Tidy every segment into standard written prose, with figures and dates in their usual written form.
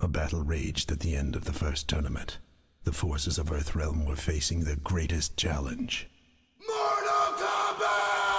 A battle raged at the end of the first tournament. The forces of Earthrealm were facing their greatest challenge. Mortal Kombat!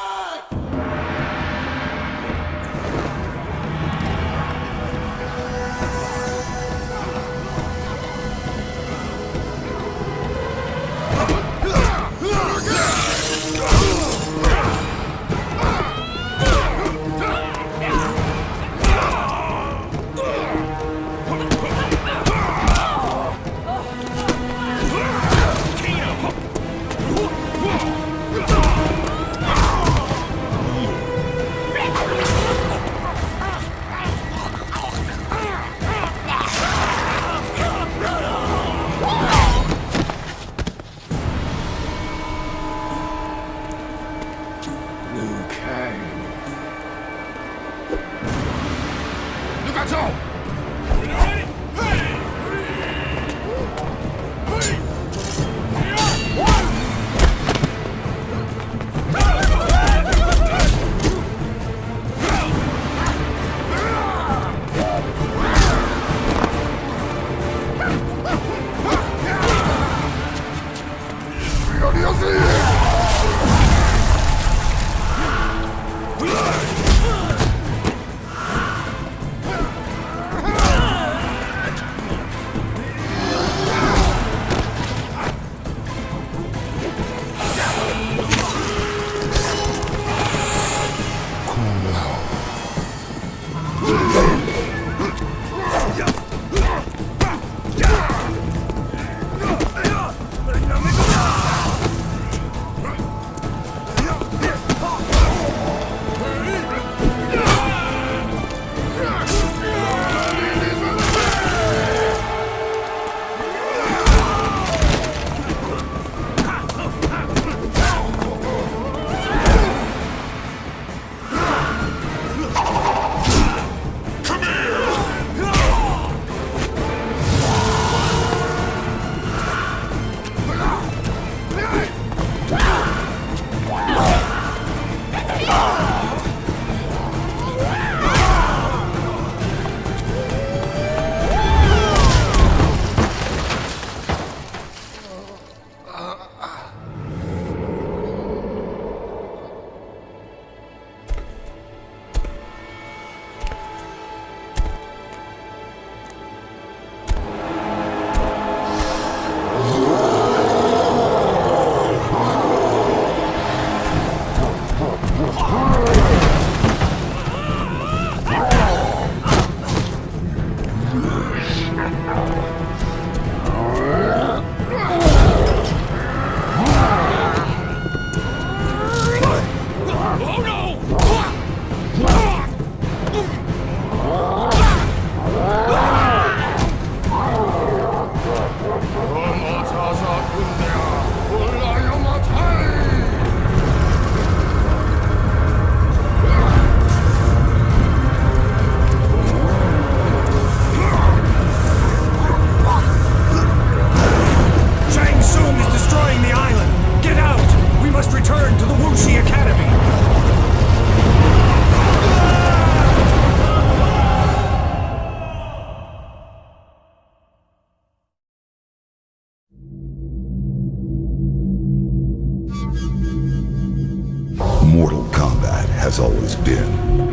Mortal Kombat has always been,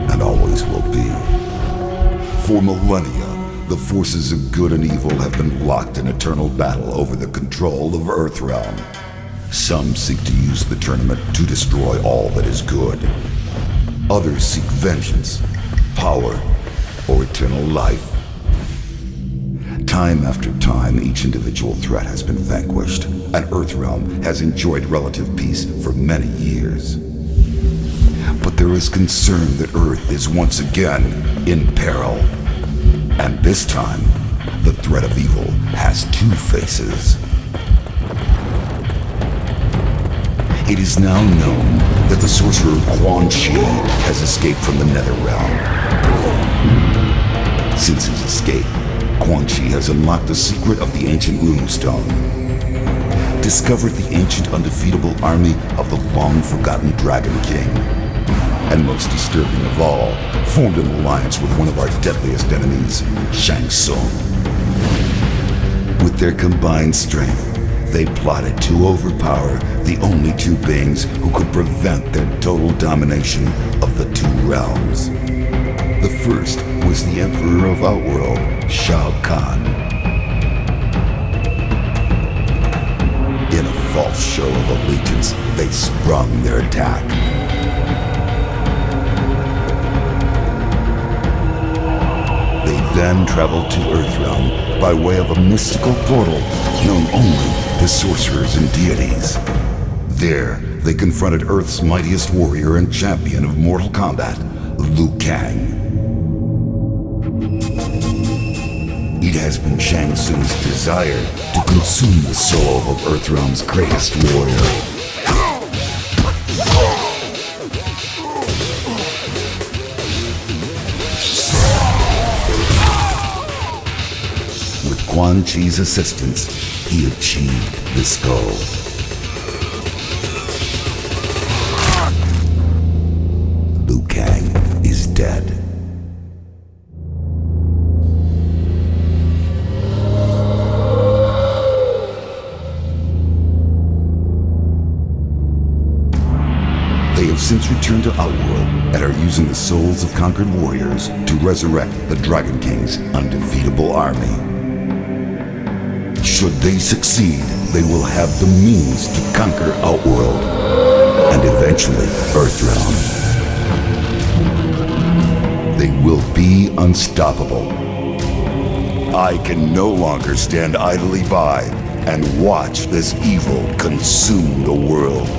and always will be. For millennia, the forces of good and evil have been locked in eternal battle over the control of Earthrealm. Some seek to use the tournament to destroy all that is good. Others seek vengeance, power, or eternal life. Time after time, each individual threat has been vanquished, and Earthrealm has enjoyed relative peace for many years. But there is concern that Earth is once again in peril. And this time, the threat of evil has two faces. It is now known that the sorcerer Quan Chi has escaped from the Netherrealm. Since his escape, Quan Chi has unlocked the secret of the ancient runestone, discovered the ancient undefeatable army of the long-forgotten Dragon King, and most disturbing of all, formed an alliance with one of our deadliest enemies, Shang Tsung. With their combined strength, they plotted to overpower the only two beings who could prevent their total domination of the two realms. The first was the Emperor of Outworld, Shao Kahn. In a false show of allegiance, they sprung their attack. They then traveled to Earthrealm by way of a mystical portal known only to sorcerers and deities. There, they confronted Earth's mightiest warrior and champion of Mortal Kombat, Liu Kang. It has been Shang Tsung's desire to consume the soul of Earthrealm's greatest warrior. With Quan Chi's assistance, he achieved this goal. Liu Kang is dead. They have since returned to Outworld and are using the souls of conquered warriors to resurrect the Dragon King's undefeatable army. Should they succeed, they will have the means to conquer Outworld and eventually Earthrealm. They will be unstoppable. I can no longer stand idly by and watch this evil consume the world.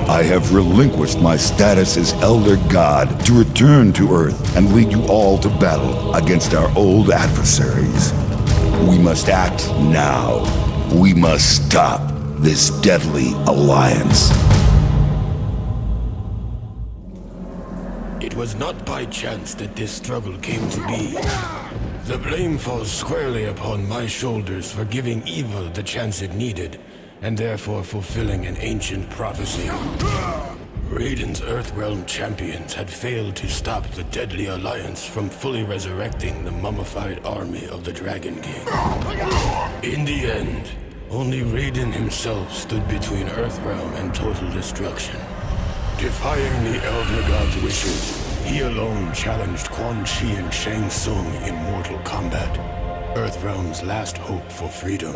I have relinquished my status as Elder God to return to Earth and lead you all to battle against our old adversaries. We must act now. We must stop this deadly alliance. It was not by chance that this struggle came to be. The blame falls squarely upon my shoulders for giving evil the chance it needed, and therefore fulfilling an ancient prophecy. Raiden's Earthrealm champions had failed to stop the deadly alliance from fully resurrecting the mummified army of the Dragon King. In the end, only Raiden himself stood between Earthrealm and total destruction. Defying the Elder God's wishes, he alone challenged Quan Chi and Shang Tsung in Mortal Kombat, Earthrealm's last hope for freedom.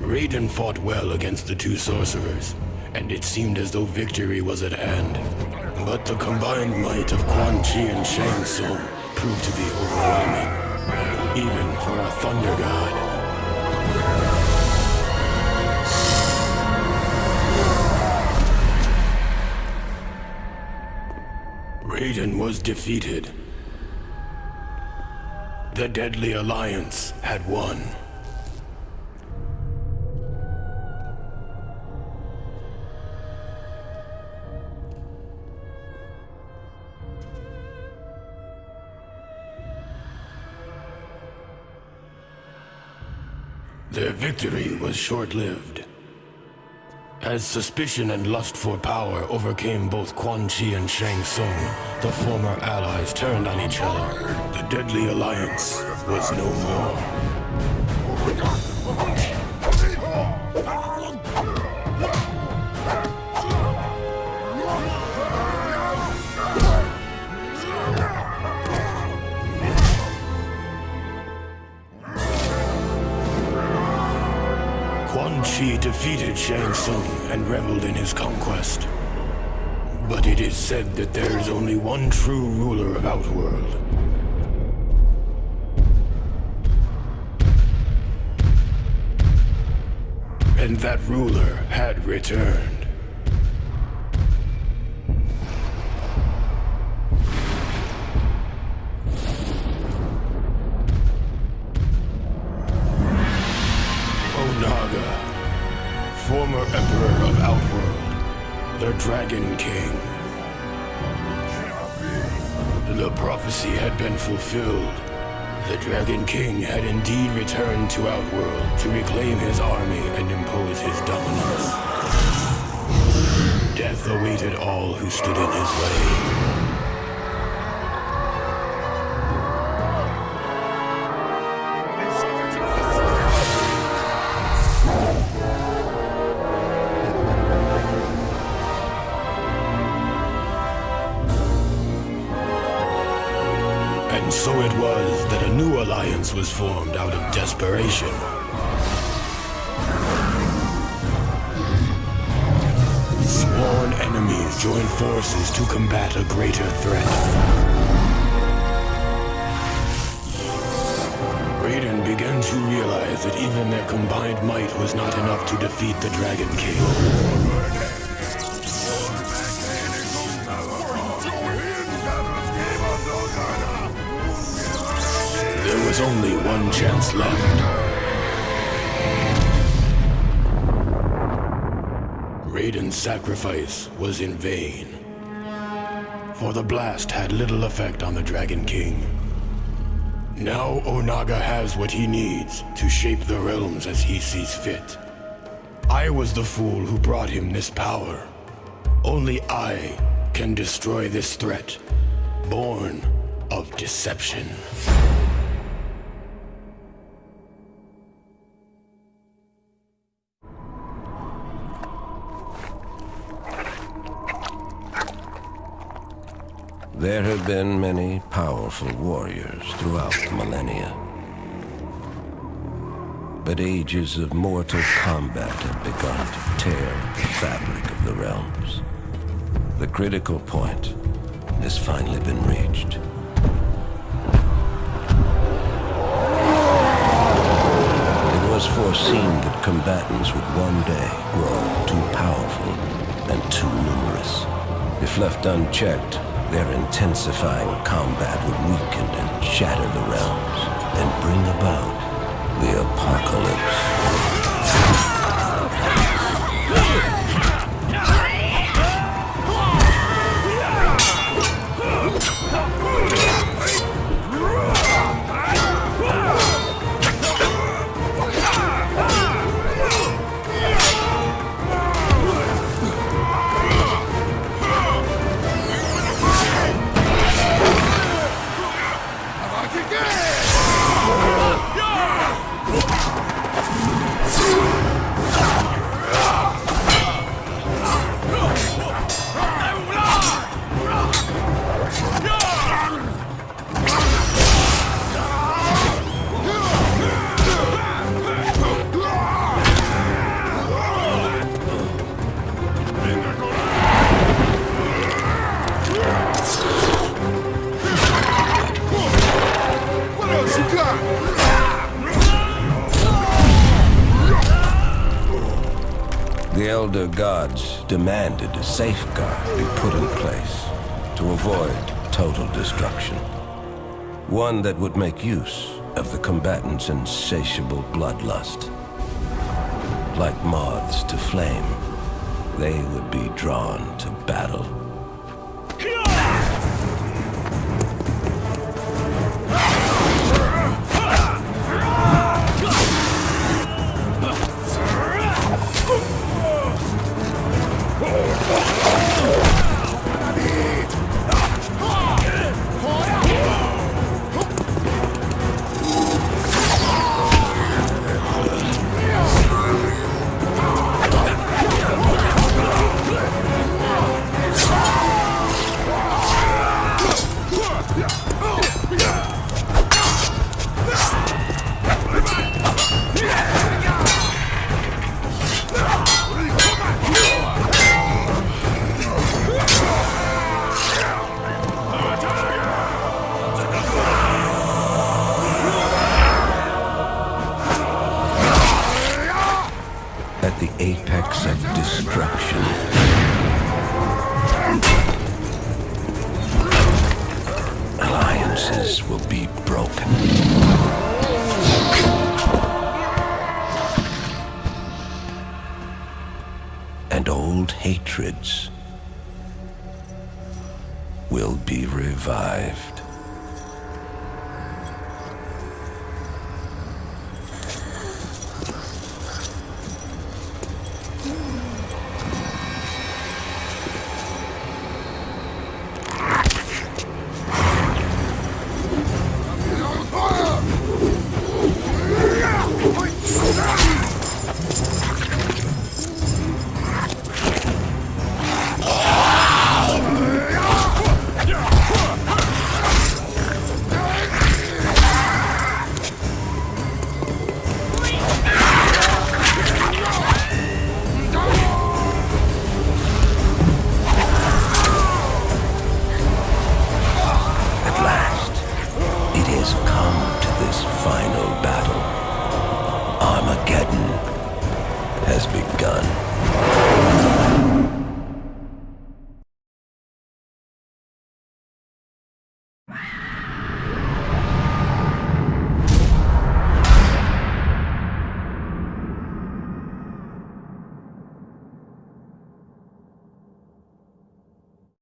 Raiden fought well against the two sorcerers, and it seemed as though victory was at hand. But the combined might of Quan Chi and Shang Tsung proved to be overwhelming, even for a Thunder God. Raiden was defeated. The Deadly Alliance had won. Their victory was short-lived. As suspicion and lust for power overcame both Quan Chi and Shang Tsung, the former allies turned on each other. The Deadly Alliance was no more. Quan Chi defeated Shang Tsung and reveled in his conquest. But it is said that there is only one true ruler of Outworld. And that ruler had returned. Former Emperor of Outworld, the Dragon King. The prophecy had been fulfilled. The Dragon King had indeed returned to Outworld to reclaim his army and impose his dominance. Death awaited all who stood in his way. And so it was that a new alliance was formed out of desperation. Sworn enemies joined forces to combat a greater threat. Raiden began to realize that even their combined might was not enough to defeat the Dragon King. There was only one chance left. Raiden's sacrifice was in vain, for the blast had little effect on the Dragon King. Now Onaga has what he needs to shape the realms as he sees fit. I was the fool who brought him this power. Only I can destroy this threat, born of deception. There have been many powerful warriors throughout the millennia. But ages of mortal combat have begun to tear at the fabric of the realms. The critical point has finally been reached. It was foreseen that combatants would one day grow too powerful and too numerous. If left unchecked, their intensifying combat would weaken and shatter the realms and bring about the apocalypse. The elder gods demanded a safeguard be put in place to avoid total destruction. One that would make use of the combatants' insatiable bloodlust. Like moths to flame, they would be drawn to battle. at the apex of destruction. Alliances will be broken. And old hatreds will be revived. Final battle. Armageddon has begun.